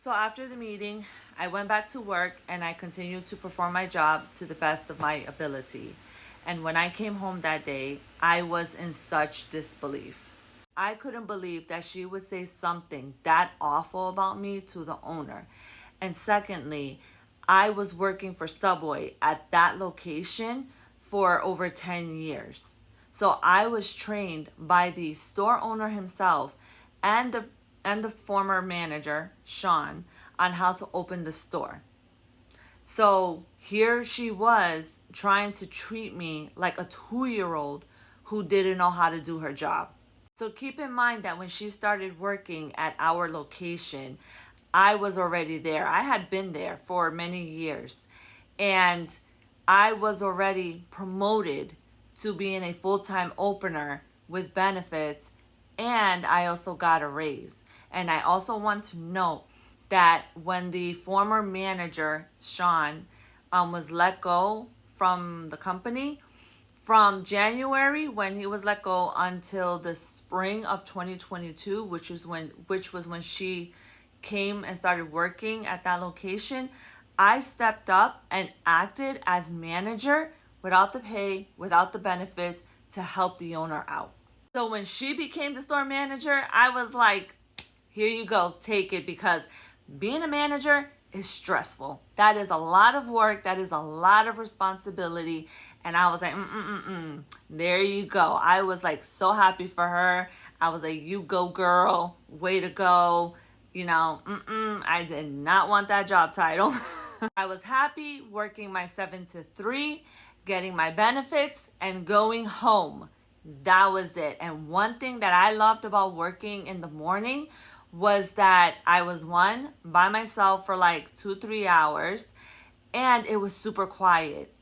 So after the meeting, I went back to work and I continued to perform my job to the best of my ability. And when I came home that day, I was in such disbelief. I couldn't believe that she would say something that awful about me to the owner. And secondly, I was working for Subway at that location for over 10 years. So I was trained by the store owner himself and the former manager, Sean, on how to open the store. So here she was trying to treat me like a 2 year old who didn't know how to do her job. So keep in mind that when she started working at our location, I was already there. I had been there for many years. And I was already promoted to being a full-time opener with benefits. And I also got a raise. And I also want to note that when the former manager, Sean, was let go from the company, from January when he was let go until the spring of 2022, which was when she came and started working at that location, I stepped up and acted as manager without the pay, without the benefits, to help the owner out. So when she became the store manager, I was like, here you go, take it, because being a manager is stressful. That is a lot of work. That is a lot of responsibility. And I was like, there you go. I was like so happy for her. I was like, you go, girl. Way to go. I did not want that job title. I was happy working my 7 to 3, getting my benefits, and going home. That was it. And one thing that I loved about working in the morning was that I was by myself for like 2-3 hours, and it was super quiet.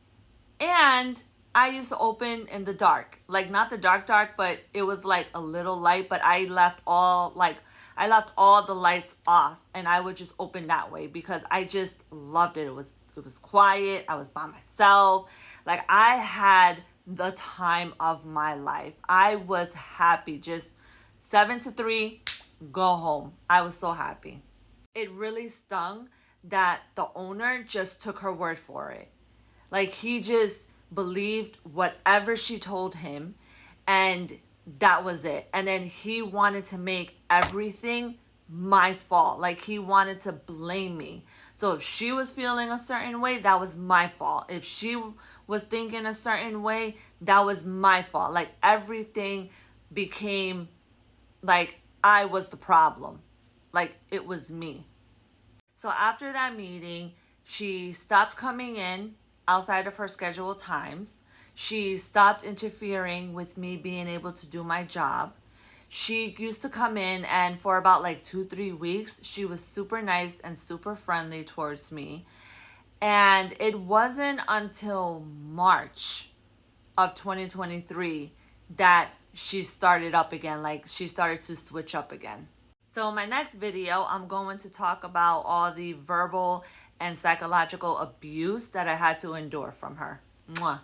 And I used to open in the dark, like not the dark, but it was like a little light, but I left all the lights off, and I would just open that way because I just loved it. It was quiet. I was by myself. Like I had the time of my life. I was happy. Just 7 to 3, go home. I was so happy. It really stung that the owner just took her word for it. Like he just believed whatever she told him, and that was it. And then he wanted to make everything my fault. Like he wanted to blame me. So if she was feeling a certain way, that was my fault. If she was thinking a certain way, that was my fault. Like everything became like I was the problem. Like it was me. So after that meeting, she stopped coming in outside of her scheduled times. She stopped interfering with me being able to do my job. She used to come in, and for about like 2-3 weeks, she was super nice and super friendly towards me. And it wasn't until March of 2023 that she started up again. Like she started to switch up again. So in my next video, I'm going to talk about all the verbal and psychological abuse that I had to endure from her. Mwah.